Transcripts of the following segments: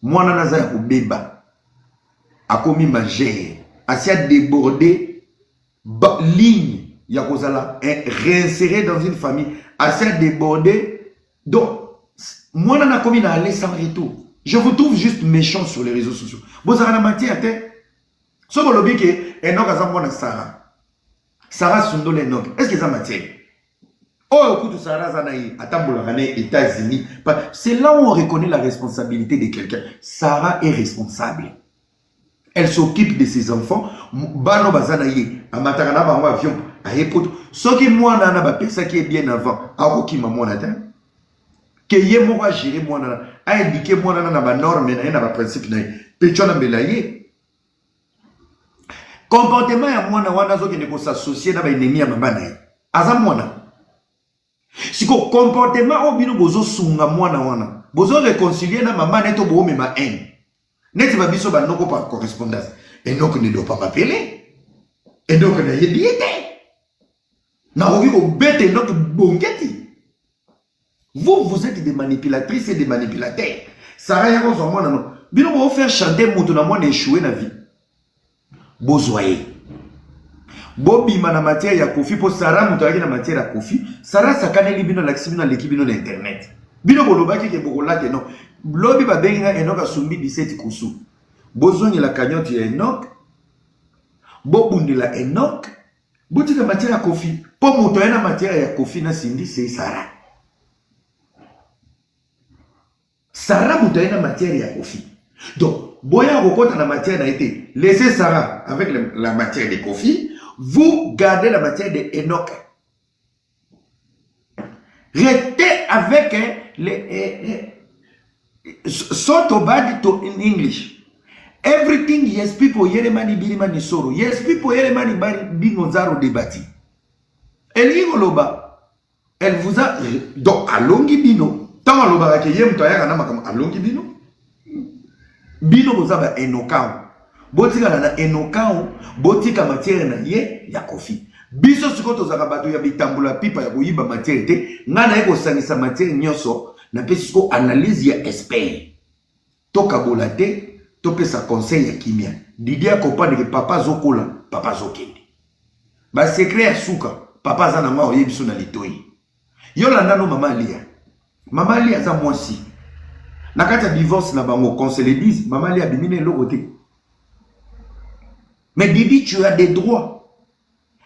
mwana naza ya kobeba akomi majeur asi a débordé ligne ya kozala réinsérer dans une famille asi a débordé donc mwana na komi na aller sans retour. Je vous trouve juste méchant sur les réseaux sociaux. Vous avez la matière, ce que vous dites, Enoch a mwana Sarah Sundol Enoch. Est-ce que ça matière? Oh, écoute, Sarah Zanaï, à États-Unis. C'est là où on reconnaît la responsabilité de quelqu'un. Sarah est responsable. Elle s'occupe de ses enfants. Bano Bazanaï, à Matarana, en avion, à Epoto. Ce qui moi, nana, ça qui est bien avant, à Roki Mamonata. Que yé moi gérer moi nana, a indiqué moi nana na norme na na principe na. Pechona mbelaye. Comportement ya mwana wana zo kende ko s'associer na ba ennemi ya mama na. Aza mwana. Siko comportement obino bozo sunga mwana wana. Bozo réconcilier na mama neto bo mema haine. Neti ba biso ba noko par correspondance. Et donc ne doit pas m'appeler. Et donc na yediete. Na ogi ko bete donc bongeti. Vous êtes des manipulatrices et des manipulateurs. Sarah yako zo mwana no. Bino bo faire chanter mutu na mwana échouer na vie. Bozoye. Bobi mana matière ya Kofi po Sarah mutu yaki na matière ya Kofi. Sarah sakane li bino laksi bino l'équipe bino na internet. Bino bolobaki ke bokola ke non. Lobi ba benga Enoch asumbi 17 kusu. Bozongi la cagnotte ya Enoch. Bobundi la Enoch. Boti na matière ya Kofi. Po mutu na matière ya Kofi na Cindy c'est Sarah. Sarah mutu na matière ya Kofi. Donc, boya rokota na matière na été. Laissez Sarah avec la matière de Kofi. Vous gardez la matière de Enoch. Restez avec les sort of bad to in English. Everything yes people yere mani biri mani soro. Yes people yere mani bari bingo zaro debati. Loba. Elle vous a donc alongi bino. Tant aloba ke yem to yaka na makam alongi bino. Bino bozaba Enokao. Botika na Enokao, botika matière na ye ya Kofi. Biso sikoto zaka bato ya bitambula pipa ya koyiba matière te, ngana eko sangisa matière nyoso na pesiko analyse ya expert. Toka bolate, tope sa conseil ya kimia. Didier comprendre que papa zokola, papa zokende. Ba secret ya suka, papa zana ma oyebiso na litoi. Yo landa no mama Lia. Mama Lia za mwasi. Nakata divorce na bango, qu'on se le dise, maman Lia bimine l'autre. Mais Didi, tu as des droits.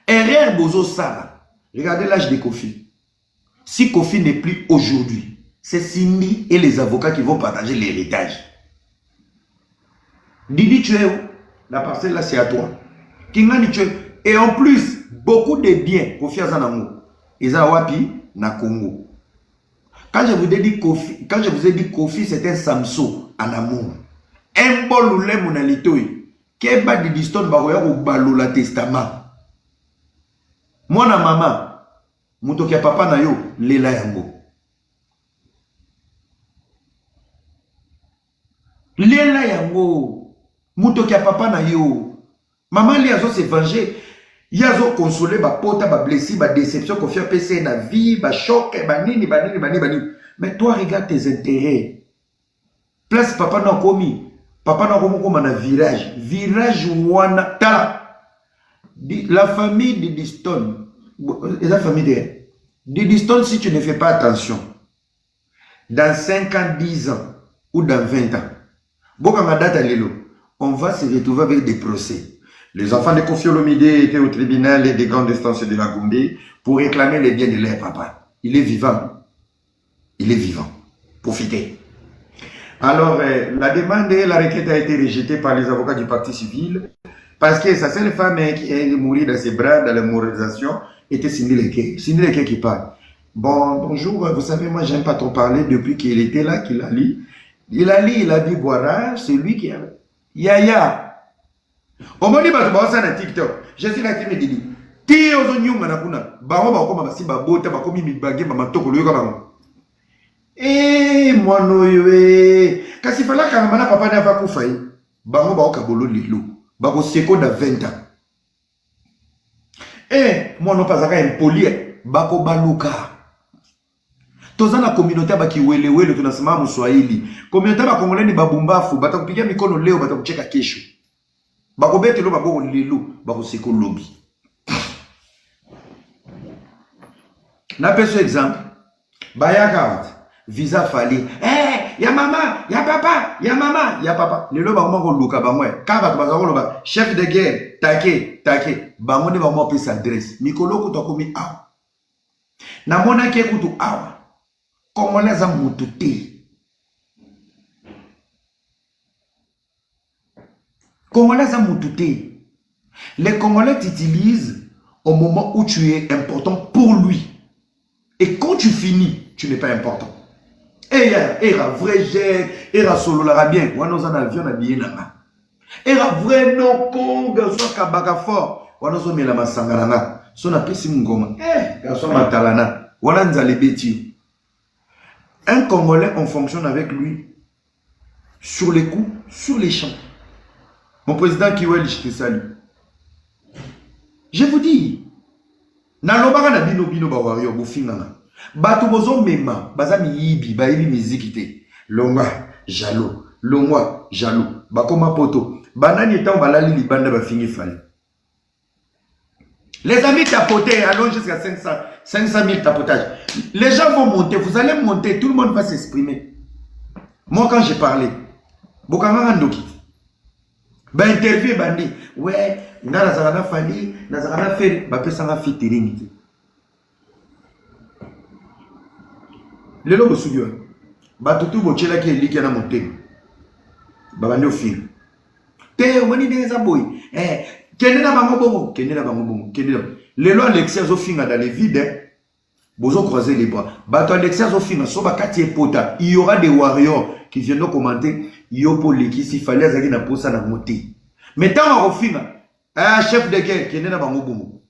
Erreur Bozo Sarah. Regardez l'âge de Kofi. Si Kofi n'est plus aujourd'hui, c'est Cindy et les avocats qui vont partager l'héritage. Didi, tu es où? La parcelle là, c'est à toi. Kingani, tu es. Et en plus, beaucoup de biens, Kofi Azanamo, Izawapi, na Congo. Quand je vous ai dit Kofi, c'est un Samso en amour. Un bol ou l'aime na litoi. Keba di diston baroya ou balo la testament. Moi na maman, mutoki ya papa na yo, lela yango. Lela yango. Mutoki ya papa na yo. Maman li azo se venger. Yazo consoler ba pota, ba blessi, ba déception, Kofi a PC na vie, ba choc, ba nini. Mais toi regarde tes intérêts. Place papa na komi. Papa n'a pas comme un virage. Virage wana tala. La famille de Diston. La famille de Diston, si tu ne fais pas attention, dans 5 ans, 10 ans, ou dans 20 ans, on va se retrouver avec des procès. Les enfants de Kofi Olomide étaient au tribunal et des grandes instances de la Gombe pour réclamer les biens de leur papa. Il est vivant. Il est vivant. Profitez. Alors, la demande et la requête a été rejetée par les avocats du parti civil parce que sa seule femme qui est morte dans ses bras dans la moralisation était Cindy Leke. Cindy Leke qui parle. Bon, bonjour, vous savez, moi, j'aime pas trop parler depuis qu'il était là, qu'il a lu. Il a dit, voilà, c'est lui qui a... Yaya. On m'a dit, bah, ça na TikTok. Je suis là qui me dit, ti ozo nyuma na kuna. Ba on ba ko ba si ba bota ba ko mi bagé ba matoko lo yo ka. Moi no yoé. Kasi fala kanga na papa na fa kufa yi. Bango ba oka bolo lilo. Ba ko seko da 20 ans. Moi no pas aka impoli ba ko baluka. Toza na communauté baki wele wele tunasema Mswahili. Communauté ba Congolais ni babumbafu, batakupigia mikono leo batakucheka kesho. Bakobete lo baboko lelo, bakoseko lobi. Na peso exemple. Bayaka visa fali. Ya mama, ya papa, ya mama, ya papa. Lelo ba ko luka ba mwe. Kaba ba ko loba chef de guerre, take. Ba ngone ba mo pesa adresse. Mikolo ko to komi awa. Na mona ke kutu awa. Congolais za mutu te. Congolais za mutu te. Les Congolais t'utilisent au moment où tu es important pour lui. Et quand tu finis, tu n'es pas important. Et era vrai jet, era solo la bien. Ou nous en avion habillé là. Era vrai no konga so kabaka fort. Ou nous on met la masangana. Son appel si ngoma. Garçon matalana. Voilà nzale beti. Un Congolais, on fonctionne avec lui sur les coups, sur les champs. Mon président Kiwel, je te salue. Je vous dis, nalobaka na bino ba wario bofingana. Batu bozo mema, bazami yibi, ba yibi mizikite. Longwa, jalo, bakoma poto. Banani etant balali libanda ba fingi fali. Les amis tapotés, allons jusqu'à 500 000 tapotages. Les gens vont monter, vous allez monter, tout le monde va s'exprimer. Moi, quand j'ai parlé, Bokanga Ndoki, ben interview bandi, ouais, nga nazarana fali, nazarana fait, ba pesanga featuring. Lelo bosudio, ba tutu bochela ki eliki na monter. Ba bandi au film. Te wani deza boy, kende na bango bongo. Les lois Alexia Zofinga dans les vides, bozo croiser les bras. Bato Alexia Zofinga, soba kati epota. Il y aura des warriors qui viendront commenter. Yopo leki si fallait azaki na posa na moti. Mais tant au finga, chef de guerre qui n'est na bango bongo.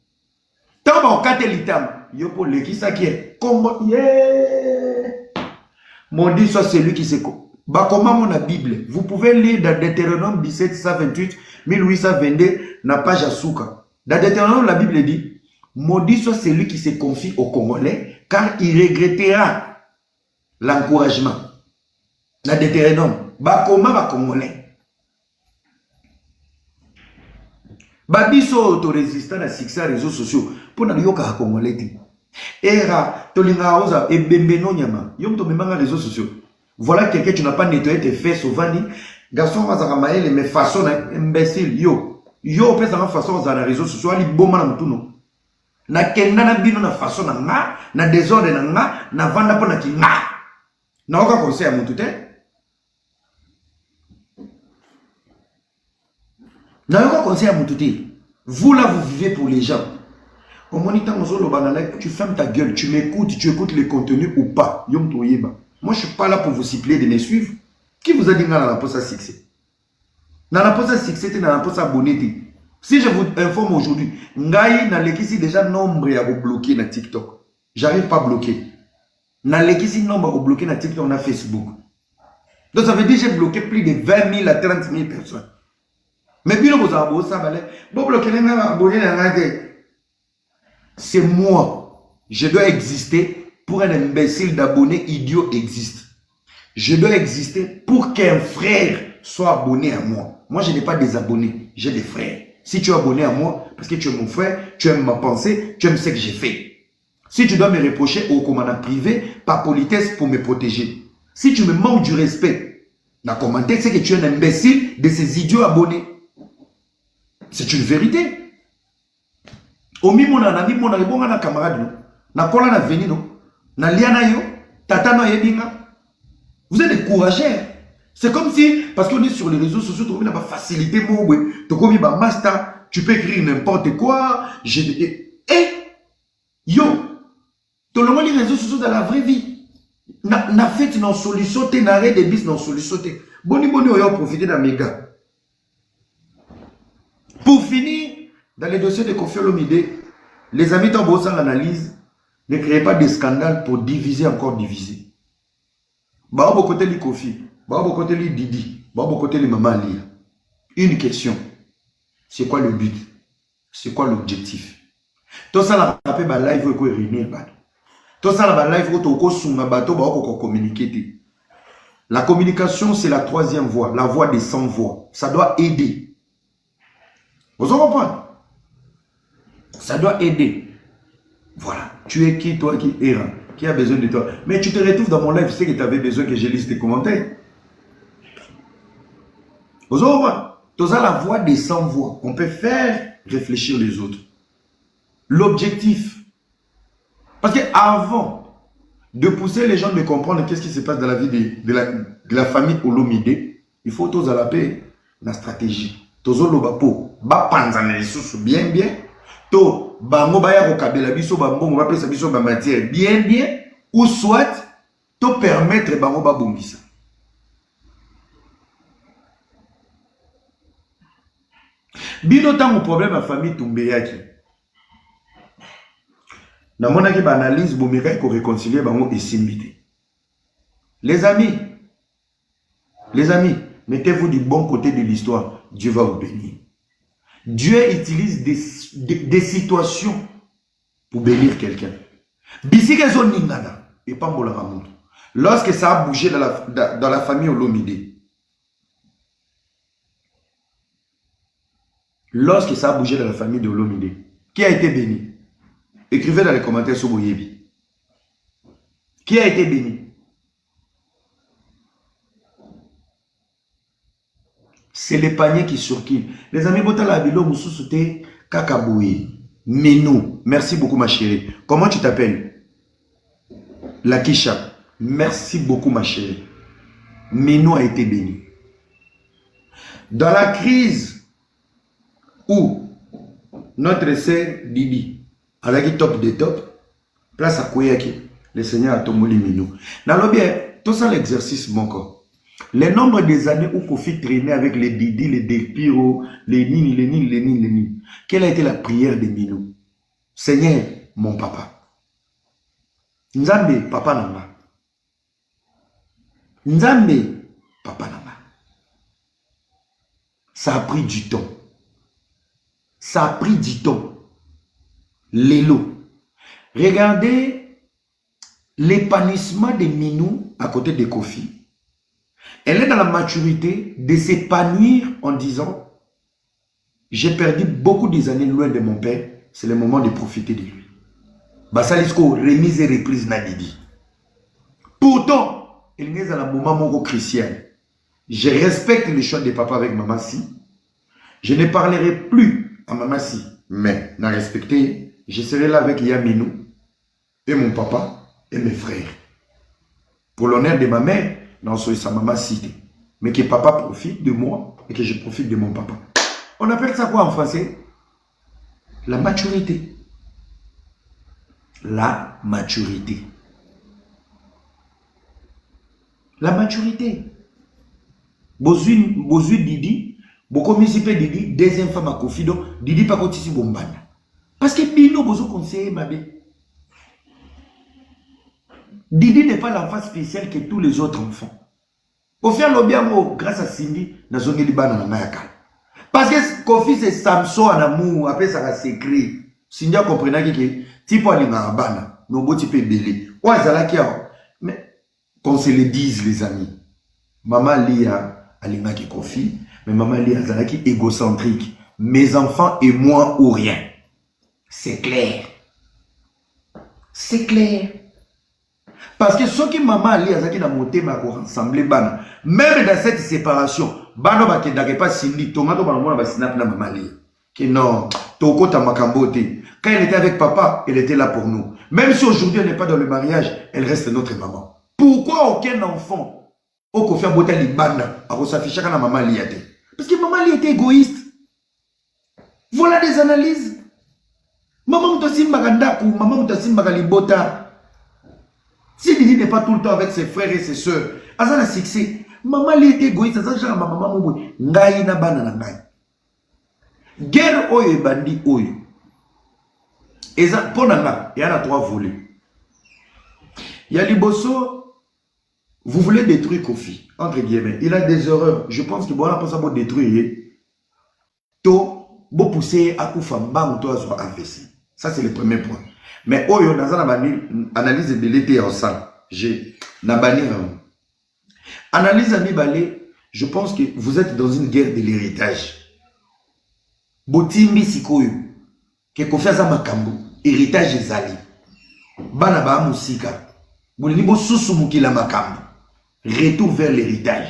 Tant ba okate litam, yopo leki sa qui est combat. Mon dit soit celui qui se bah comment mon la Bible. Vous pouvez lire dans Deutéronome 1728 1822 na page Asuka. Dans Deutéronome la Bible dit maudit soit celui qui se confie aux Congolais car il regrettera l'encouragement. Dans Deutéronome bah comment va Congolais. Bah biso auto-résistant na succès réseaux sociaux pour na yoka Congolais. Era tolinga oza ebembeno nyama yom to memanga réseaux sociaux. Voilà quelqu'un tu n'as pas nettoyé tes fesses souvent dit garçon mazaka maele mais façon imbécile yo pesa na façon za na réseaux sociaux ali boma na mutuno na kenda na bino na façon na nga na désordre na nga na vanda po na kinga na oka conseil à mutu te na oka conseil à mutu te. Vous là vous vivez pour les gens. Au moniteur tu fermes ta gueule, tu m'écoutes, tu écoutes les contenus ou pas. Yom toyeba. Moi, je ne suis pas là pour vous cibler de me suivre. Qui vous a dit que dans la poste à succès? Dans la poste à succès, dans la poste à abonné. Si je vous informe aujourd'hui, Ngai n'a l'équipe déjà nombre à vous bloquer dans TikTok. J'arrive pas à bloquer. N'a l'équipe nombre à vous bloquer dans TikTok, on a Facebook. Donc ça veut dire que j'ai bloqué plus de 20 000 à 30 000 personnes. Mais puis vous avez ça, vous bloquez les abonnés dans c'est moi. Je dois exister. Pour un imbécile d'abonné idiot existe. Je dois exister pour qu'un frère soit abonné à moi. Moi, je n'ai pas des abonnés, j'ai des frères. Si tu es abonné à moi, parce que tu es mon frère, tu aimes ma pensée, tu aimes ce que j'ai fait. Si tu dois me reprocher au commandant privé, par politesse pour me protéger. Si tu me manques du respect, dans le commentaire, c'est que tu es un imbécile de ces idiots abonnés. C'est une vérité. Omi mon ami, mon ami, mon camarade, na kola na veni no. Na liana yo, tata no yebinga. Vous êtes découragés. C'est comme si, parce qu'on est sur les réseaux sociaux, tu as facilité, tu as master, tu peux écrire n'importe quoi. Yo, tu as les réseaux sociaux dans la vraie vie. Na fait une solution, tu n'arrêtes de bis dans solution. Boni, on a profité d'un méga. Pour finir, dans les dossiers de Koffi Olomide, les amis Tambosa l'analyse. Ne créez pas de scandales pour diviser encore diviser. Bah, côté li Koffi, bah, côté li Didi, bah, côté li Maman Lia. Une question. C'est quoi le but? C'est quoi l'objectif? Tout ça, la tapé, bah, live, quoi, réunir, bah. Tout ça, la live, communiquer. La communication, c'est la troisième voie, la voie des 100 voix. Ça doit aider. Vous comprenez? Ça doit aider. Voilà. Tu es qui, toi, qui est qui a besoin de toi? Mais tu te retrouves dans mon live, tu sais que tu avais besoin que je lise tes commentaires. Vous comprenez? Tout ça, la voie des 100 voix. On peut faire réfléchir les autres. L'objectif. Parce qu'avant de pousser les gens de comprendre qu'est-ce qui se passe dans la vie de la famille Olomide, il faut tous à la paix, la stratégie. Tous le bapo, ba panzana les sous bien bien. To bango baya kokabela biso bango ba pesa biso ba matière bien bien ou soit to permettre bango ba bombisa. Bino tango problème à famille Tumbeyaki. Na mona ki ba analyse bomika ko réconcilier bango et simbité. Les amis, mettez-vous du bon côté de l'histoire. Dieu va vous bénir. Dieu utilise des situations pour bénir quelqu'un. Lorsque ça a bougé dans la famille Olomide, lorsque ça a bougé dans la famille de Olomide, qui a été béni? Écrivez dans les commentaires sur Boyebi. Qui a été béni? C'est les paniers qui circulent. Les amis, Botala Bilo Moussousoute, Kakaboué, Menou. Merci beaucoup, ma chérie. Comment tu t'appelles? Lakisha. Merci beaucoup, ma chérie. Menou a été béni. Dans la crise où notre sœur Didi, avec le top des tops, place à Koyaki, le Seigneur a tombé Menou. Dans le bien, tout ça l'exercice, mon corps. Le nombre des années où Kofi traînait avec les Didi, les Delpiro, les Nini. Quelle a été la prière de Minou? Seigneur, mon papa. Nzambe, papa namba. Nzambe, papa namba. Ça a pris du temps. Ça a pris du temps. Lélo. Regardez l'épanouissement de Minou à côté de Kofi. Elle est dans la maturité de s'épanouir en disant « J'ai perdu beaucoup des années loin de mon père, c'est le moment de profiter de lui. » Basalisco, remise et reprise Nadidi. Pourtant, elle est dans le moment mon chrétien. Je respecte le choix de papa avec maman si. Je ne parlerai plus à maman si, mais n'a respecté, je serai là avec Yaminou et mon papa et mes frères. Pour l'honneur de ma mère, non, c'est sa maman cité. Mais que papa profite de moi et que je profite de mon papa. On appelle ça quoi en français? La maturité. La maturité. La maturité. Bozu Didi, beaucoup misipé Didi, deuxième femme à Kofido, Didi pas kotisi bombana. Parce que Bino bozo conseiller ma bé. Didi n'est pas l'enfant spécial que tous les autres enfants. Au final, l'obiamo, grâce à Cindy, n'a zongi libana na mayaka. Parce que Kofi c'est Samson en amour, après ça va s'écrire. Cindy a compris que tipo alinga abana, nombo type belé. Ouazala kia, mais qu'on se le dise les amis. Maman Lia alinga ki Kofi, mais maman Lia zala ki égocentrique. Mes enfants et moi ou rien. C'est clair. C'est clair. Parce que ceux qui maman Ali azaki na monté ma ko rassembler bana même dans cette séparation bana ba kendake pas Cindy tomato ba mona ba snap na maman Ali que non toko ta makambote quand elle était avec papa elle était là pour nous même si aujourd'hui elle n'est pas dans le mariage elle reste notre maman. Pourquoi aucun enfant au ko faire boter li bana a ko s'afficher kana maman Ali était parce que maman Ali était égoïste. Voilà des analyses. Maman mutasimba kandaku maman mutasimba kalibota. Si Didi n'est pas tout le temps avec ses frères et ses soeurs, Azana succès. Maman lui était égoïste, Azana maman mouboui. Ngai na banana ngai. Guerre oyo et bandi oyo. Et ça, pour nanga, il y en a 3 volets. Il y a Liboso, vous voulez détruire Kofi, entre guillemets. Il a des erreurs. Je pense que bon, on a ça pour détruire. To, pour pousser à Koufamba ou toi soit investi. Ça, c'est le premier point. Mais oyo naza na analyse de l'été en ça. J'ai na bani analyse à mibale, je pense que vous êtes dans une guerre de l'héritage. Botimbi sikoyo ke kofiaza makambo héritage ezali. Bana ba musika. Bolini bo susu mukila makambo. Retour vers l'héritage.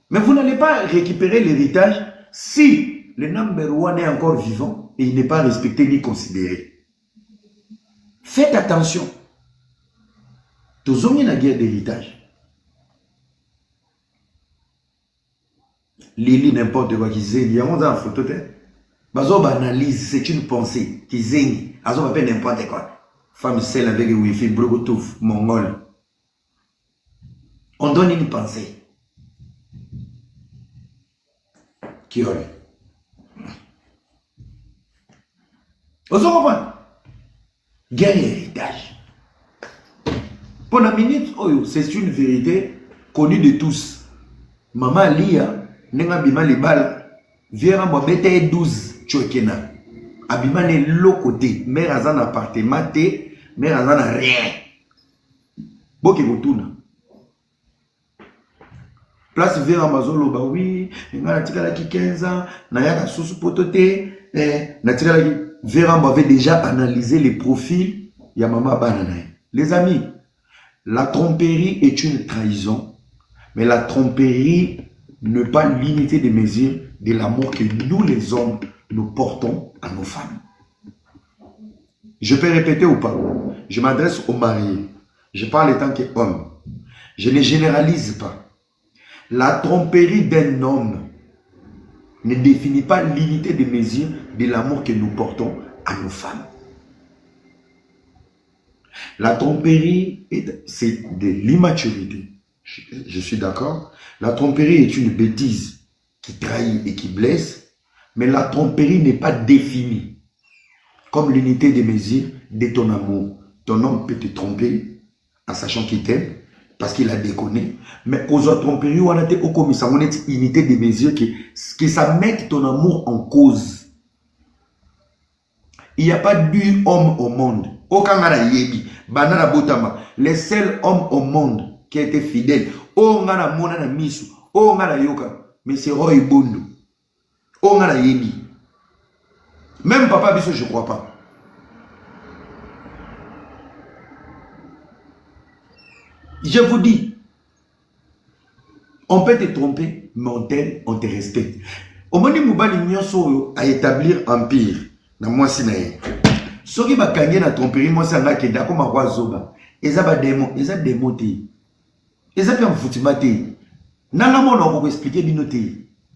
Mais vous n'allez pas récupérer l'héritage si le number one est encore vivant et il n'est pas respecté ni considéré. Faites attention. Tous ont la guerre d'héritage. Lili n'importe quoi qui zéni. Il y a un photo. Bazo analyse, c'est une pensée qui zéni. Azo va faire n'importe quoi. Femme celle avec le wifi, Bluetooth, mongol. On donne une pensée. Qui aurait. Vous comprenez? Guerre et héritage. Pour la minute, c'est une vérité connue de tous. Maman Lia, nenga bima les balles, viera mo bete 12 chokena. Abima ne l'autre côté, mère azan appartement té, mère azan rien. Boke retourne. Place vers Amazon, bah oui, na tikala ki 15 ans, na yaka susu potote, na tikala ki Véran avait déjà analysé les profils ya maman banana. Les amis, la tromperie est une trahison, mais la tromperie n'est pas l'unité de mesure de l'amour que nous les hommes nous portons à nos femmes. Je peux répéter ou pas? Je m'adresse aux mariés. Je parle en tant qu'homme. Je ne généralise pas. La tromperie d'un homme ne définit pas l'unité de mesure de l'amour que nous portons à nos femmes. La tromperie, c'est de l'immaturité. Je suis d'accord. La tromperie est une bêtise qui trahit et qui blesse, mais la tromperie n'est pas définie comme l'unité de mesure de ton amour. Ton homme peut te tromper en sachant qu'il t'aime, parce qu'il a déconné. Mais aux autres tromperies, on a été au commissariat, on est unité de mesure que ça mette ton amour en cause. Il n'y a pas deux hommes au monde. Aucun yebi, banana botama. Les seuls hommes au monde qui étaient fidèles. Oh ngana mona na misu, oh ngana yoka, mais c'est Roy Bondo. Oh ngana yebi. Même papa biso je crois pas. Je vous dis, on peut te tromper, mais on t'aime, on te respecte. Au moment où Moubali Nyonso a établir empire, na moi si nae. Soki ba kangé na tromperie, moi ça nga kenda comme roi zoba. Eza ba démon, eza démon te. Eza pe mfutima te. Nanga mo na ko expliquer bino te.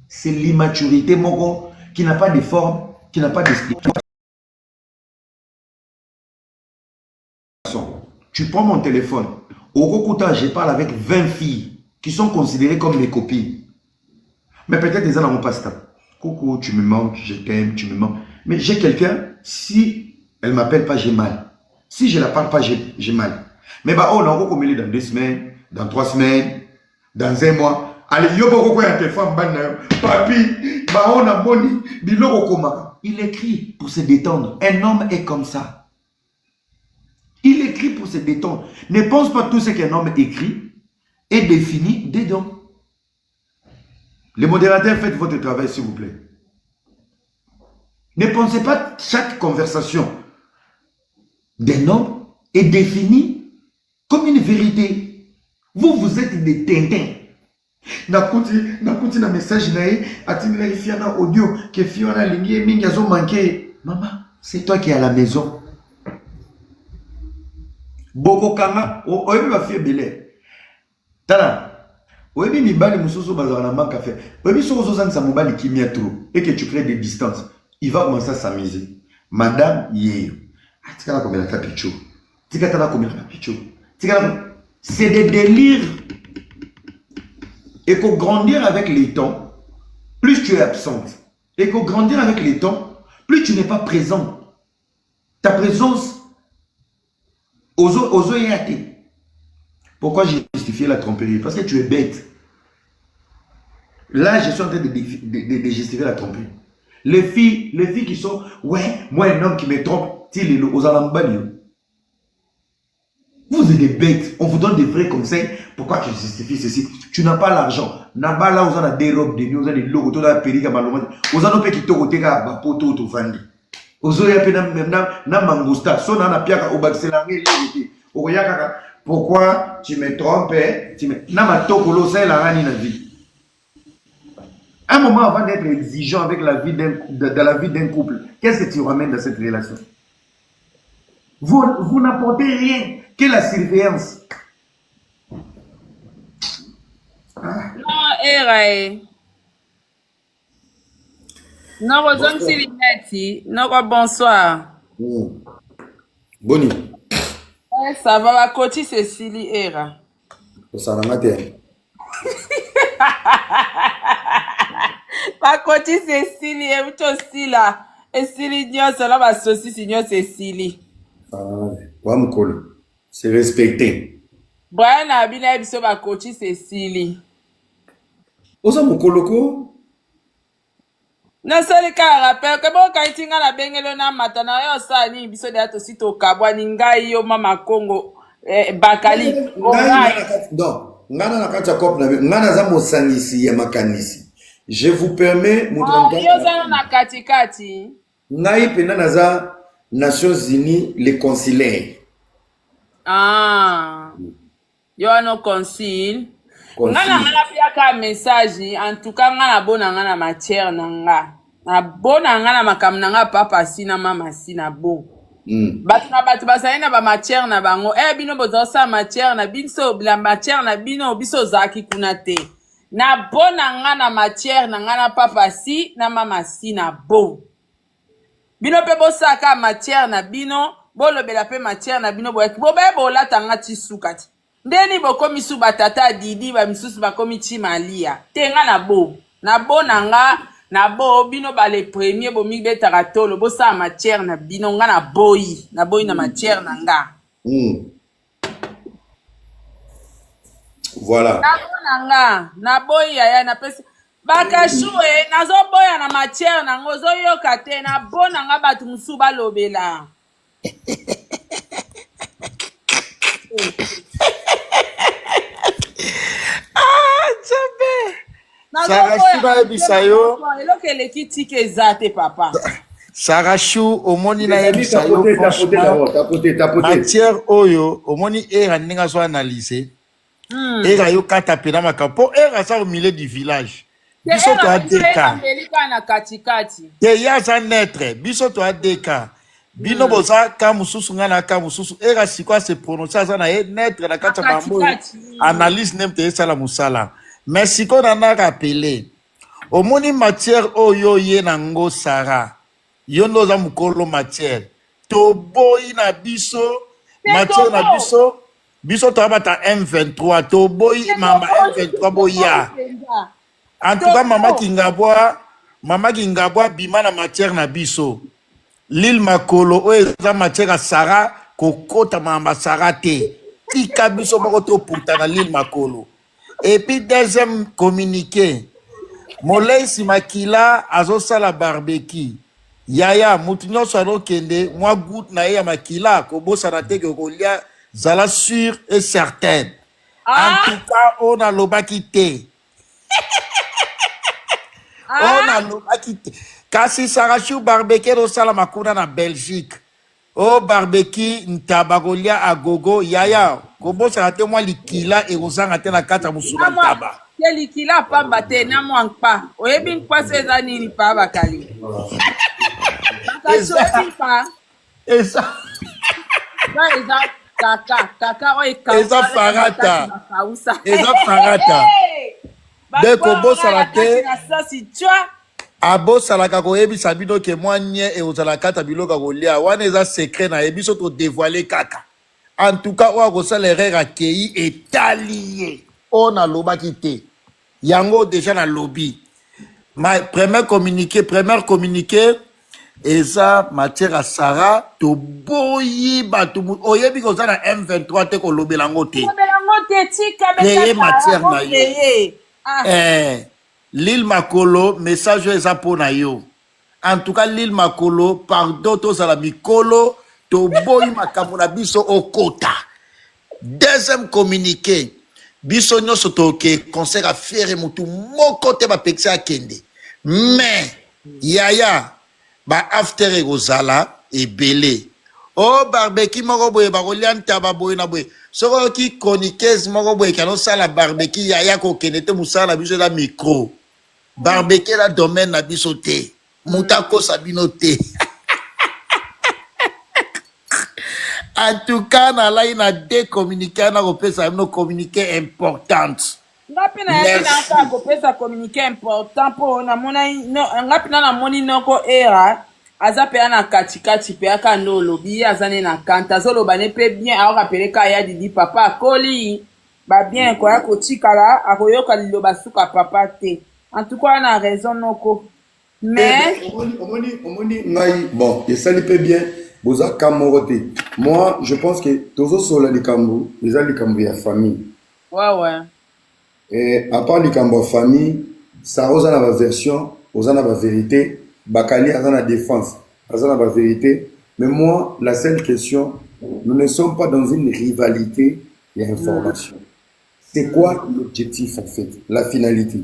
C'est l'immaturité moko qui n'a pas de forme, qui n'a pas d'explication. Tu prends mon téléphone. Au Rokuta, je parle avec 20 filles qui sont considérées comme mes copines. Mais peut-être des gens n'ont pas ça. Coucou, tu me manques, je t'aime, tu me manques. Mais j'ai quelqu'un, si elle ne m'appelle pas, j'ai mal. Si je ne la parle pas, j'ai mal. Mais bah, on a encore commis dans 2 semaines, dans 3 semaines, dans 1 mois. Allez, yo boko ya téléphone papi, bah on a moni, bilo koma. Il écrit pour se détendre. Un homme est comme ça. Il écrit pour se détendre. Ne pense pas tout ce qu'un homme écrit est défini dedans. Les modérateurs, faites votre travail, s'il vous plaît. Ne pensez pas chaque conversation d'un homme est définie comme une vérité. Vous, vous êtes des tintins. Nakuti na message nae, atimi na fiana audio, que fiona lingi mingi azo manqué. Maman, c'est toi qui es à la maison. Boko kanga, oyebi ba fie belé. Tala, oyebi mibali mususu bazala na manque à faire. Oyebi soko zozan sa mobali kimia trop et que tu crées des distances. Il va commencer à s'amuser. Madame Yeyo. Tika la komela kapicho. Tika tala komela kapicho. C'est des délires. Et qu'au grandir avec les temps, plus tu es absente. Et qu'au grandir avec les temps, plus tu n'es pas présent. Ta présence aux yate. Pourquoi j'ai justifié la tromperie? Parce que tu es bête. Là, je suis en train de justifier la tromperie. Les filles qui sont, ouais, moi un homme qui me trompe, Tilelo, aux alambali. Vous êtes des bêtes. On vous donne des vrais conseils. Pourquoi tu justifies ceci? Tu n'as pas l'argent. N'a-pas là, vous avez des robes de nuit, vous avez des logos, vous avez des périques à malomate. Vous avez des gens qui ont poto to vandi. Vous avez des mangousta. Son na piaka au baxelangue. Pourquoi tu me trompes? Na matokolo c'est la rani na vie. Un moment avant d'être exigeant avec la vie dans la vie d'un couple, qu'est-ce que tu ramènes dans cette relation? Vous n'apportez rien que la surveillance. Non, Erae. Non, Rosom Silinati. Non, bonsoir. Boni. Ça va, ma coach, c'est Sili Era. Ça va mater. Ma coach, c'est Sili. Et vous aussi là. Et Sili, cela va saucisse, c'est Sili. C'est respecté. Brian Abila biso ba coach c'est Sili. Osa mokoloko? Na soli ka rappel que bon ka itinga na bengelo na matana yo sa ni biso de ato sito kabwa ni ngai yo mama Congo bakali. Non, ngana na kati ya kop na ngana za mosangisi ya makanisi. Je vous permets moutranka. Yo za na kati. Ngai pena na za Nations Unies les consulaires. Ah. Yo no consil. Ngana pia ka message en tout cas ngana bona ngana matière nanga. Na bona ngana makam nanga papa sina mama sina bon. Batu basaina ba matière na bango. Bino bozo sa matière na binso la matière na bino biso zaki kuna te. Na bona ngana matière na ngana papa si na mama sina bon. Bino pe bosaka matière na bino, bolobela pe matière na bino boyaki. Bola tanga tisukati. Ndeni bokomi su batata didi ba misusu bakomi chimalia. Tenga na bo. Na bo nanga na bo bino ba le premier bo mi betaka tolo bosa matière na bino nga na boyi na matière na nga. Voilà. Na bo nanga na boyi ya na pesi bakashue nazo boya na matière na ngozo yoka te na bo nanga batu musu balobela. Sarashu ebisayo. Eloko eleki ke zate papa. Sarashu omoni na ebisayo. Matière oyo omoni era ninga so analyser. Era yo kata pena makapo era sa au milieu du village. Biso to adeka. Te ya za netre. Biso to adeka. Bino boza ka mususu ngana ka mususu era sikwa se prononcer ça na netre na kata mambo. Analyse nem te sala musala. Mais si qu'on en a rappelé, au moni matière oyo ye nango Sara, yo noza mukolo matière, to boy na biso, matière na biso to abata M23, to boy mama M23 boya. En tout cas, mama Kingabwa bima na matière na biso. L'île Makolo oyo eza matière à Sara, kokota mama Sara te. Tika biso moko to puta na l'île Makolo. Et puis deuxième communiqué, Molei Simakila azosala barbecue. Yaya mutunyo salo kende moi goûte na ya makila ko bosana te ko lia zala sûr et certain. En tout cas on a lobaki te. On a lobaki te. Kasi Sarashu barbecue do sala makuna na Belgique. Oh barbecue ntabagolia agogo yaya kobo sa te moi likila e kozanga te na kata musula ntaba ke likila pamba te na mwankpa oyebi nkpa seza nini pa bakali eza farata de kobo sa te abo salaka koyebisa bino ke mwanye e ozala kata biloka kolia wana eza secret na yebiso to dévoiler kaka. En tout cas oa kosala erreur akei etali on a lobaki te yango déjà na lobby. Ma première communiqué eza matière à Sara to boyi batu oyebi kozala M23 te ko lobelango te créer matière na yo. L'île Makolo, message eza pona yo. En tout cas, l'île Makolo, pardon, tous à la Mikolo, toboyi makambo na biso okota. Deuxième communiqué, biso nyonso toke concert à faire mutu moko te ba pexi akende. Mais yaya ba after egozala ebele. Oh barbecue moko boye ba kolia ntaba boye na boye. Soko ki chroniqueuse moko boye kano sala barbecue yaya ko kende te musala biso la micro. Barbecue la domaine na biso te. Mutako sabino te. En tout cas, on a deux communiqués, on a communiqué importante. Ngapina yaki kopesa communiqué important po na mona no ngapina na moni noko era azape ana katikati pe aka no lobi azane na kanta zolo bane pe bien a rapeleka ya didi papa akoli ba bien ko ya kotikala akoyoka liloba suka papa te. En tout cas, on a raison noko. Mais omoni ngai bon, et ça lui peut bien. Boza Kamorote. Moi, je pense que tous les les Kambo, les la famille. Ouais. Et à part les Kambo famille, ça a la version, la vérité, Bakali a la défense, a la vérité. Mais moi, la seule question, nous ne sommes pas dans une rivalité et information. C'est quoi l'objectif en fait, la finalité?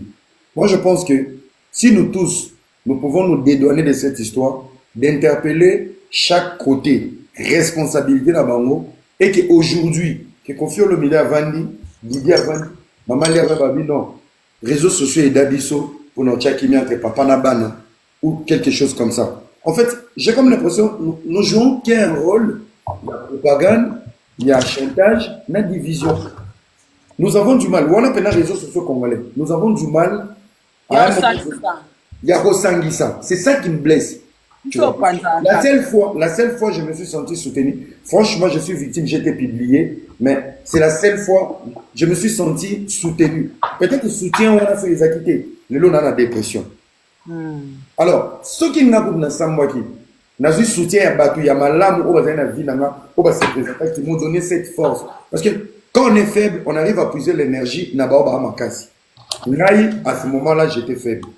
Moi, je pense que si nous tous, nous pouvons nous dédouaner de cette histoire, d'interpeller chaque côté responsabilité dans bango et que aujourd'hui que confie le milieu Vandi Didier Vandi maman Lia Babi non réseaux sociaux et d'abisso pour notre chakimi entre papa Nabana ou quelque chose comme ça. En fait, j'ai comme l'impression nous jouons qu'un rôle, il y a propagande, il y a chantage, il y a division. Nous avons du mal. On a peine réseaux sociaux congolais. Nous avons du mal à il y a Rosangisa. C'est ça qui me blesse. La seule fois je me suis senti soutenu, franchement je suis victime, j'ai été publié, mais c'est la seule fois je me suis senti soutenu. Peut-être que soutien on a fait les acquittés, le lot dans la dépression. Alors, ceux qui n'ont pas de soutien à Batou, il y a ma lame, qui m'ont donné cette force. Parce que quand on est faible, on arrive à puiser l'énergie, à ce moment-là, j'étais faible.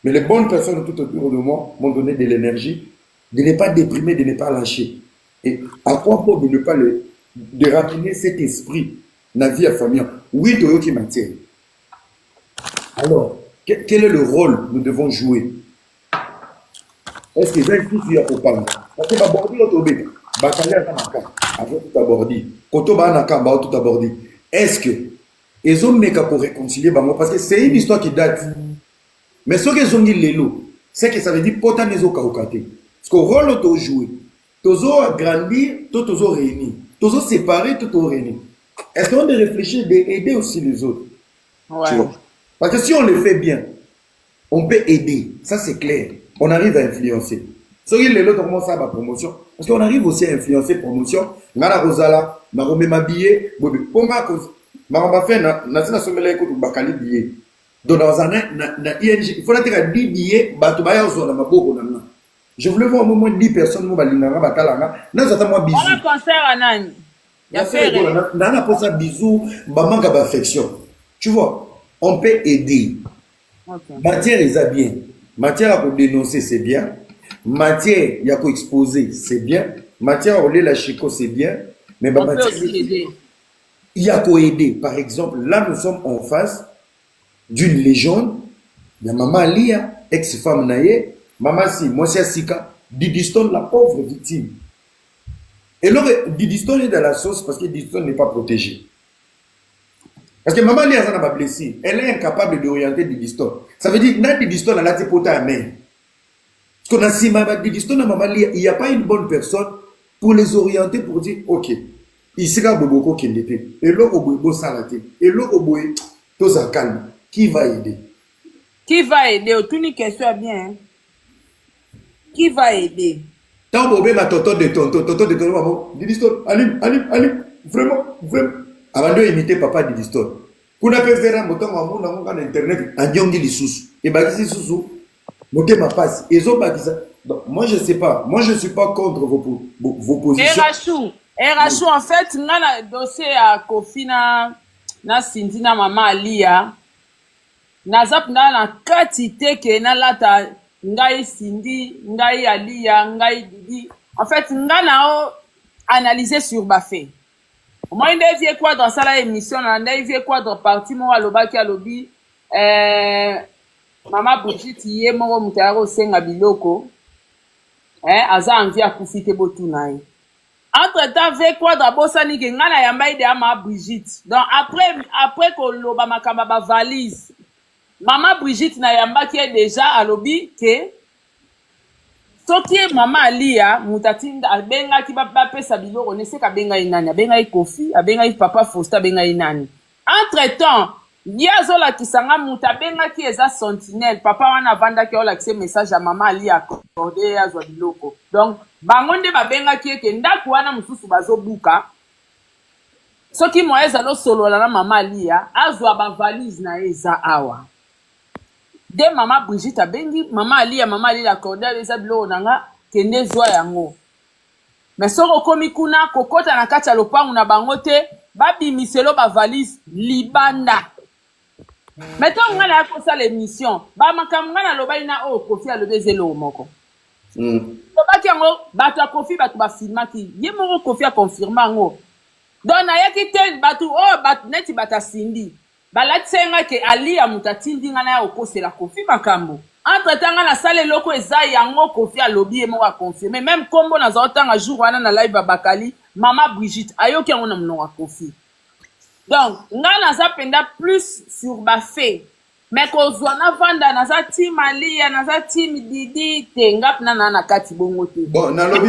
Mais les bonnes personnes tout autour de moi m'ont donné de l'énergie, de ne pas déprimer, de ne pas lâcher. Et à quoi pour de ne pas de ramener cet esprit dans la vie à famille? Oui, Toyo qui m'attire. Alors, quel est le rôle que nous devons jouer? Est-ce que j'ai tout à parler? Parce que aborder l'autre bébé, Bakali à Tanaka, avant tout aborder. Kotoba Naka, tout aborder. Est-ce que ils ont mis pour réconcilier parce que c'est une histoire qui date. Mais ce que ont dit l'élo, c'est que ça veut dire potan nezo kaokate. Parce que le rôle de jouer, toujours agrandir, toujours réunir, toujours séparer, toujours réunir. Est-ce qu'on doit réfléchir d'aider aussi les autres? Ouais. Tu vois? Parce que si on le fait bien, on peut aider. Ça c'est clair. On arrive à influencer. Ce que l'élo commence à ma promotion, parce qu'on arrive aussi à influencer promotion. Ngana Rosala, ma remet ma billet, pour ma cause, ma fait na sommeil écoute bakali billet. Donc dans un ING, il faut être 10 billets, je voulais voir au moins 10 personnes, moi, bisous, affection. Tu vois, on peut aider. Matière est bien. Matière à dénoncer, c'est bien. Matière, il y a exposer, c'est bien. Matière à la chico, c'est bien. Mais il y a qu'à aider. Par exemple, là, nous sommes en face d'une légende, il y a Maman Lia, ex-femme naïe, Maman Si, moi c'est Sika, Didiston, la pauvre victime. Et là, Didiston est dans la sauce parce que Didiston n'est pas protégé. Parce que Maman Lia, ça n'a pas blessé. Elle est incapable d'orienter Didiston. Ça veut dire que Didiston, elle a été potée à main. Parce qu'on a si Didiston et Maman Lia, il n'y a pas une bonne personne pour les orienter, pour dire, ok, il sera Boboko qui l'était. Et là, au bout, salaté. Et là, au bout, tout ça calme. Qui va aider? Qui va aider? Aucune une question bien. Qui va aider? Tant que ma tonton de tonton, maman, Didiston, Alim, vraiment. Avant de imiter papa Didiston. Pour ne pas faire un bouton, maman, dans internet, un yongi les sous. Et bah, ici, sous, monter ma passe. Ils ont pas ça. Donc, moi, je sais pas. Moi, je suis pas contre vos positions. Erachou, en fait, on a un dossier à Kofina, na Sindina Maman Alia. Nazap na quantité que na lata ngai Sindi ngai Alia ngai Didi en fait nga na analyser sur bafait. Moi, il y a quoi dans ça émission, il y a quoi dans partie moi aloba qui alobi Mama Brigitte yé mo mutaro senga biloko aza envie à profiter botu nae. Entre temps avec quoi dans bosani ke ngana yamba ide Mama Brigitte. Donc après ko loba makamba ba valise. Mama Brigitte na yamba qui est déjà alobi ke soki mama alia mutatinda abenga ki ba pesa biloko ne se ka benga inani abenga Kofi abenga papa Fosta abenga inani. Entre temps Yazola kisanga muta benga ki eza sentinelle papa wana vanda ki ola kise message à maman ali accordé azwa biloko. Donc bangonde ba benga ki eke ndaku wana mususu bazo buka. Soki moeza lo solo la maman ali azwa ba valise na eza awa. De maman Brigitte abengi maman ali accordé eza biloko nanga kende zwa yango. Mais soko komi kuna kokota na kati ya lopangu na bangote babimiselo ba valise libanda. Mettons nga na kosa l'émission ba makamanga na loba ina o Kofi alobe zelo moko loba ki yango bato ya Kofi bato ba filma ki ye moko Kofi a confirma ngo donc na yaki te bato bato neti bata sindi balati senga ke ali ya mutatindi nga na ya okosela Kofi makambo entre temps nga na sale loko eza yango Kofi alobi ye moko a confirmer même kombo na zotanga jour wana na live Bakali Mama Brigitte ayoki yango na mnonga Kofi. Donc, nga naza penda plus sur ba fait. Mais ko zwana vanda naza team Alia, naza team Didi, te ngap na kati bongo te. Bon, na lobi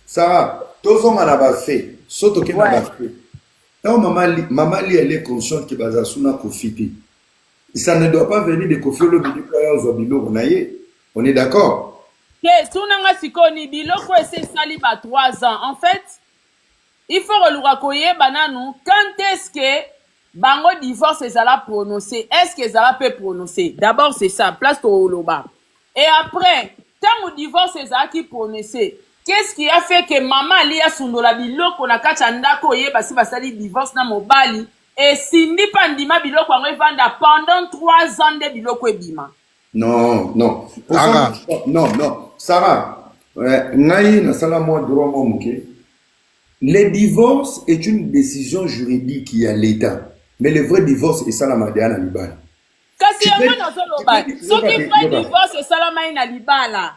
Sarah, tozonga na ba fait. Soto ke na ba fait. Tant maman li elle est consciente que baza suna Kofi te. Ça ne doit pas venir de Kofi le bidi kwa ya biloko na ye. On est d'accord? Que suna nga sikoni biloko ese sali ba 3 ans. En fait, il faut relouer bananu quand est-ce que bango divorce ezala prononcé, est-ce que ezala peut prononcer. D'abord c'est ça, place to loba. Et après, tant au divorce ezala qui prononcé, qu'est-ce qui a fait que maman liya sundola biloko na kati ndako yeba si basali divorce na mobali et sindi pandima biloko ngo evanda pendant 3 ans de biloko ebima. Non. Non. Sarah, ngai na sala mo droit mo muke. Le divorce est une décision juridique qui est à l'État. Mais le vrai divorce est salama de ana libala. Kasi yango nazoloba. Soki vrai divorce est salama ina libala.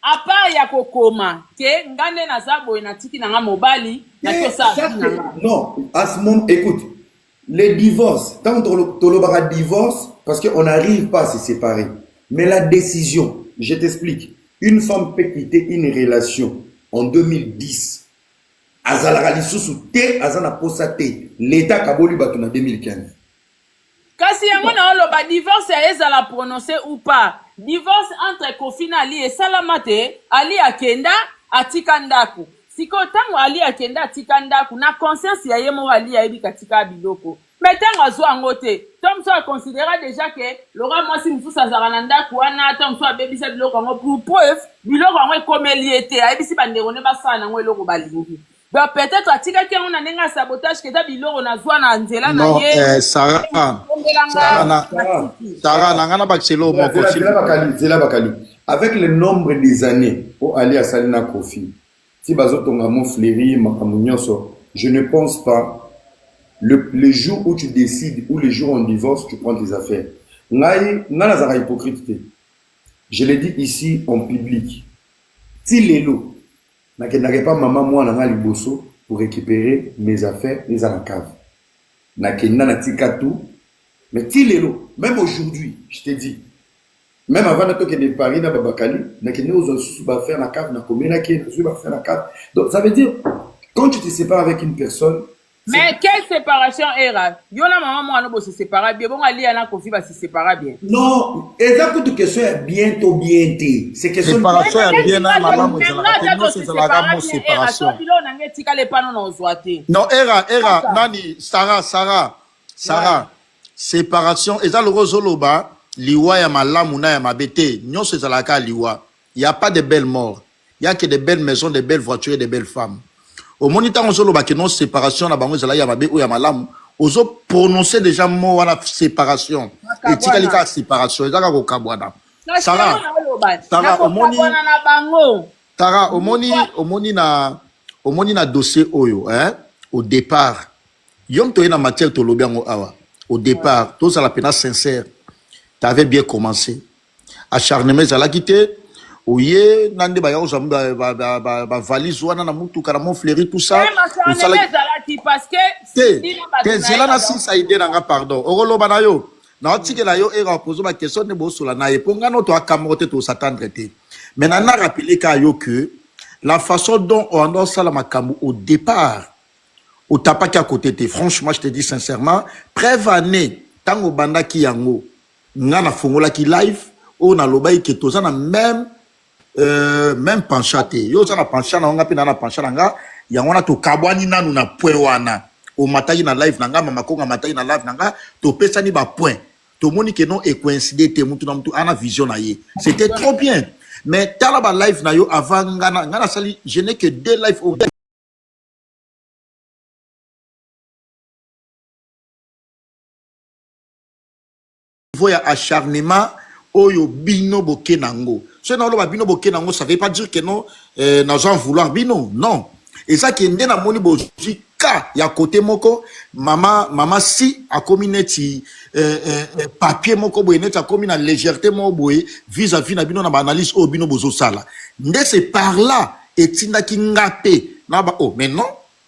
À part ya kokoma, ke ngane na zabo na tiki na mobali, na tosa. Non, à ce moment, écoute, le divorce, tant que l'obara divorce, parce qu'on n'arrive pas à se séparer. Mais la décision, je t'explique, une femme peut quitter une relation en 2010. Azalaka lisusu te azana posa te l'état kaboli batu na 2015. Kasi yango na oloba divorce ezala prononcé ou pas. Divorce entre Kofi na Ali et Salamate, Ali akenda atika ndaku. Siko tango Ali akenda atika ndaku na conscience ya yemo Ali ya ebi katika biloko. Mais tango azwa ngote, tom so considéra déjà que Laura mwasi msusa azala ndaku wana tom so abebisa biloko ngo pour preuve biloko ngo komeliete ayebisi banderone basana ngo eloko balingi. Donc peut-être atika ki on a nenga sabotage que biloko na zwa na nzela na ye. Non, Sarah nangana bakiselo moko zela bakali. Avec le nombre des années où Ali Salina Kofi, si bazotonga mon fléri makamunyoso, je ne pense pas le jour où tu décides ou le jour où on divorce, tu prends tes affaires. Ngana zara hypocrite. Je l'ai dit ici en public. Si lelo n'avais pas maman moi na liboso pour récupérer mes affaires les à la cave. Nakenda na tika tout. Mais tilelo, même aujourd'hui, je te dis, même avant de Paris na Babakali, nakenda aux sous ba faire la cave na komena ki na ba faire la cave. Donc ça veut dire quand tu te sépares avec une personne. Mais quelle séparation era? Yona maman moi no se séparer bien. Bon Ali ana Kofi va se séparer bien. Non, exactement toute question est bientôt bienté. C'est question séparation est bien na maman mo c'est la séparation. Non, era nani Sarah. Séparation eza le rozoloba liwa ya malamu na ya mabete nyonso ezalaka liwa. Il y a pas de belles morts. Il y a que de belles maisons, de belles voitures et de belles femmes. Au moniteur on solo ba que non séparation na bango ezala ya mabe ou ya malamu ozo prononcer déjà mot wana séparation et tikalika séparation ezaka ko kabwana. Sarah omoni na au moins na dossier oyo, hein, au départ, yom to na matière to lobiango awa. Au départ, tous à la peine sincère, tu avais bien commencé. Acharnement à la quitter, ouye, nande ba yaoza ba valise wana na mutu karamon fleuri tout ça. Parce que t'es zelana si ça idée nanga pardon. Orolo banayo. Na otike la yo era poser ma question ne bo sola na eponga no to akamote to s'attendre te. Mais nana rappeler ka yo que la façon dont on doit ça la makambu au départ au tapaki à côté te franchement je te dis sincèrement prévané tango banda ki yango ngana fongola ki live o na lobai ke toza na même penchate yo za na penchana nga pe na penchana nga yango na to kabwani nanu na point wana o mataki na live nanga mama konga mataki na live nanga to pesa ni ba point to moni ke non e coïncider te mutu na mutu ana vision na ye c'était trop bien mais tala ba live na yo avant ngana sali je n'ai que 2 live au niveau ya acharnement oyo bino boke nango so na lo bino boke nango ça veut pas dire que non nous en vouloir bino non et ça qui ndena moni bozi ka ya côté moko mama si a community papier moko boye net a commis na légèreté mo boye vis-à-vis na bino na analyse o bino bozo sala nde c'est par là etinda ki ngape na ba oh mais non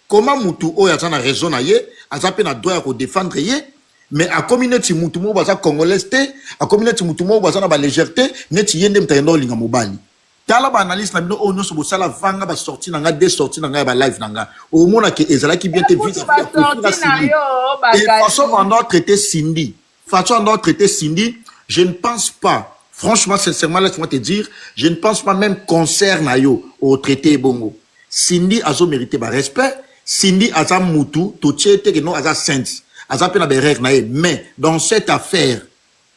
comment mutu o ya na raison na ye azape na droit ko défendre ye mais à communauté mutumo baza congolais té à communauté mutumo baza na ba légèreté neti yende mtayendo linga mobali tala ba analyse na bino o nyoso bo sala vanga ba sorti na nga des sorties na nga ba live na nga o mona ke ezala ki bien te vite et façon on doit traiter Cindy je ne pense pas franchement sincèrement laisse-moi te dire je ne pense pas même concerne yo au traité bongo Cindy azo mérité ba respect Cindy aza mutu to tiete que non aza sainte mais dans cette affaire,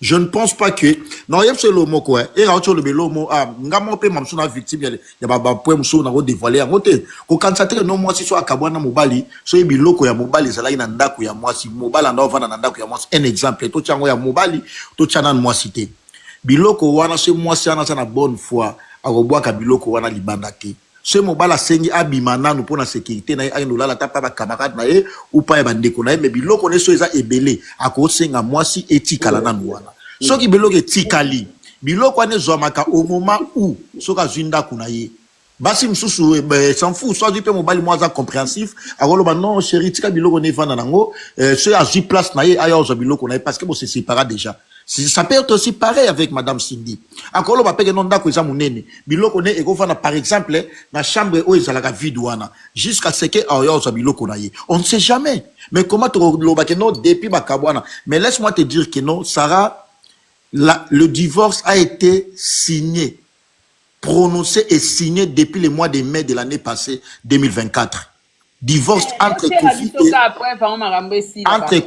je ne pense pas que non, il y a le mot quoi. Et là, tu le mot ngamo pe mamso na victime ya ba point mso na ko dévoiler en côté. Ko constater non moi si so akabwana mobali, so e biloko ya mobali zala ina ndako ya mwasi mobali anda ovana na ndako ya mwasi. Un exemple, to chango ya mobali, to chana moi cité. Biloko wana se mwasi ana sana bonne foi, akobwaka biloko wana libanda te. Ce mobala sengi abimana nous pour la sécurité na ay nolala tapa ba camarade na ye ou pas ba ndeko na ye mais biloko ne so eza ebele ako senga mwasi etikala na wana so ki biloko etikali biloko ne zomaka au moment où so ka zinda kuna ye basi msusu s'en fout soit du pe mobali mwaza compréhensif akolo ba non chéri tika biloko ne vanda nango so ya zi place na ye ayo zo biloko na ye parce que bon c'est séparé déjà. Ça peut être aussi pareil avec Madame Cindy. Akolo ba peke non ndako eza munene. Biloko ne eko fana par exemple na chambre o ezalaka vide wana jusqu'à ce que ayo za biloko na ye. On ne sait jamais. Mais comment to lo ba ke non depuis ba kabwana. Mais laisse-moi te dire que non Sarah le divorce a été signé prononcé et signé depuis le mois de mai de l'année passée 2024. Divorce entre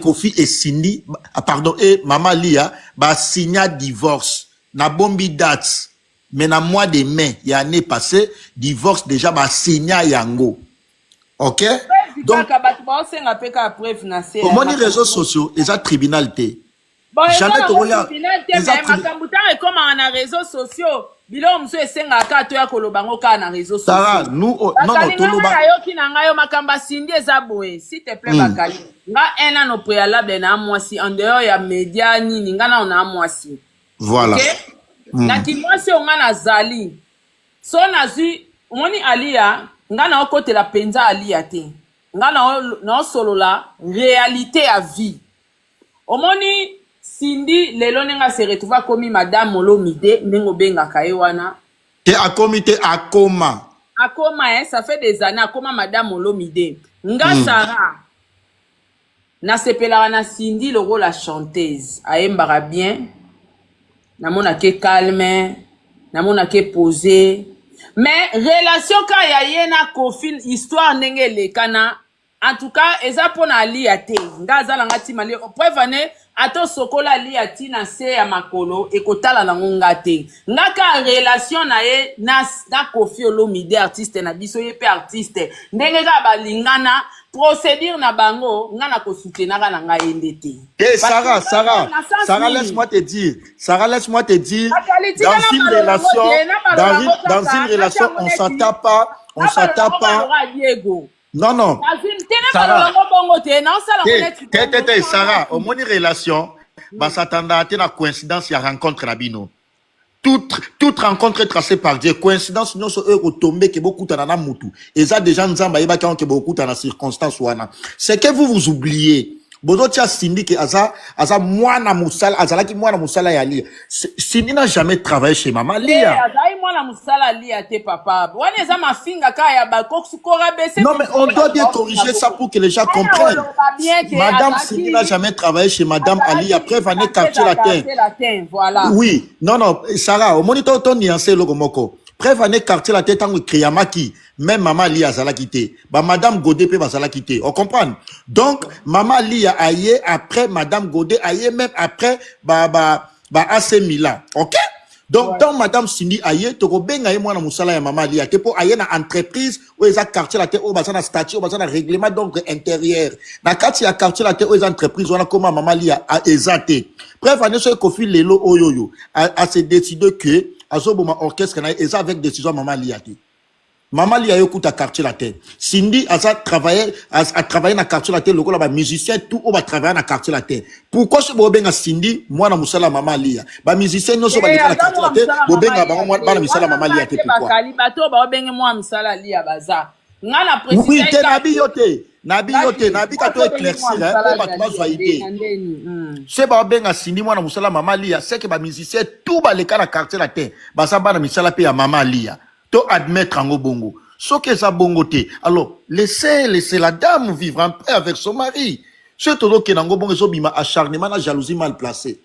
Kofi et Cindy, pardon, et Mama Lia, bah signa divorce. Na bombi date, mais na mois de mai, y a année passée, divorce déjà bah signa yango. Ok? Donc, comment les réseaux sociaux, les tribunal té. Jamais te regarde. Comme en réseaux sociaux. Bilo mso esenga ka to ya kolobango ka na réseaux sociaux. Sarah, nous non toloba. Yoki na ngayo makamba Cindy ezaboe. S'il te plaît bakali. Nga un an au préalable na mwasi en dehors ya média nini nga na ona mwasi. Voilà. OK? Na ki mwasi onga na zali. So na zi moni alia nga na okote la penza alia te. Nga na solo la réalité à vie. Omoni Cindy lelo nenga se retrouva komi madame Molomide nengo benga kaewana te akomite akoma ça fait des années akoma madame Molomide nga Sarah na sepela na Cindy le rôle la chanteuse aembara bien na mona ke calme na mona ke posé mais relation ka ya yena Kofi histoire ndenge lekana en tout cas eza pona ali ate nga zala ngati mali preuve ato sokola li ati na se ya makolo ekotala na ngonga te ngaka relation na ye na Kofi Olomide artiste na biso ye pe artiste ndenge ka balingana procédure na bango ngana ko soutenir na nga endete. Eh Sarah laisse-moi te dire dans une relation on s'attend pas on s'attend pas. Non, non. Sarah, Sarah, au moins relation, bah s'attendait à une coïncidence, il y a rencontre la bino. Toute rencontre est tracée par Dieu. Coïncidence, nous sommes tombés que beaucoup de gens mutu. Et ça, des gens nous ont que beaucoup de circonstances. C'est que vous oubliez. Bozo tia Cindy que aza mwana musala azala ki mwana musala ya Lia. Cindy n'a jamais travaillé chez Maman Lia. Azai mwana musala Lia te papa. Wana eza mafinga kaya ba koksu kora bese. Non mais on doit bien corriger ça pour que les gens comprennent. Madame Cindy n'a jamais travaillé chez Madame Ali après vaner quartier latin. Voilà. Oui, non Sarah, au moniteur ton nuancé logo moko. Prévaner quartier latin tango kriyamaki. Même Maman Lia Zala quitté. Bah, Madame Godet peut Zala quitté. On comprend? Donc, Maman Lia aïe après Madame Godet aïe même après AC Milan. Ok? Donc, dans Madame Cindy aïe, tu ben aïe moi na musala ya Maman Lia. Te pour aïe na entreprise où ils a quartier la terre, où ils a statut, où ils a règlement d'ordre intérieur. Na quartier la terre, où ils a entreprise, où on a comment Maman Lia a exaté. Bref, on est sur le Kofi Lelo Oyoyo. A se décidé que, à ce moment, orchestre, ils avec décision Maman Lia. Maman Lia écoute à quartier la terre. Cindy a travaillé dans le quartier la terre, le gars là, musicien, tout, on va travailler dans le quartier la terre. Pourquoi ce bobenga Cindy, moi, na musala Maman Lia? Bah, musicien, nous sommes dans le quartier la terre, bobenga, bah, moi, na musala Maman Lia, pourquoi? Oui, t'es Nabi kato éclaircir, hein, pour battre ma idée. C'est bah, bobenga Cindy, moi, na musala Maman Lia, c'est que bah, musicien, tout, bah, les cas dans le quartier la terre, bah, ça, bah, na musala paye à Maman Lia. Admettre en bongo. Ce que ça bongoté. Alors, laissez la dame vivre en paix avec son mari. Surtout que dans bongo so bima acharnement, la jalousie mal placée.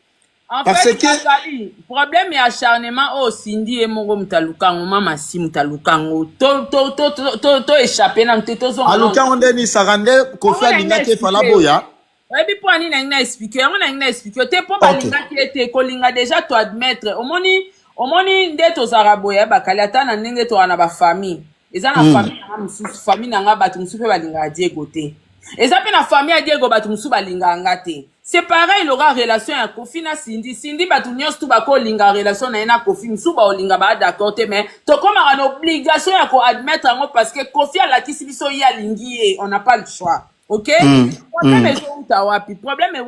En fait, le problème est acharnement au Cindy et mon mutalukango, maman si mutalukango. To échappé dans tes zones. Alors, quand on dit ça rende, qu'on fait l'ingate falaboya. Et puis, pour aller n'a expliqué, on a expliqué. T'es pas l'ingate était kolinga déjà to admettre. Au moni ndeto zaraboya bakali ata na ndenge to ana ba famille eza na famille na mususu famille na nga batu mususu pe balinga Diego te eza pe na famille ya Diego batu mususu balinga nga te c'est pareil il aura relation ya Kofi na Cindy batu nyonso tu bako linga relation na ena Kofi mususu ba olinga ba d'accord te mais to comme une obligation ya ko admettre ngo parce que Kofi ala kisi biso ya lingi on n'a pas le choix. OK? Problème est où ta wapi problème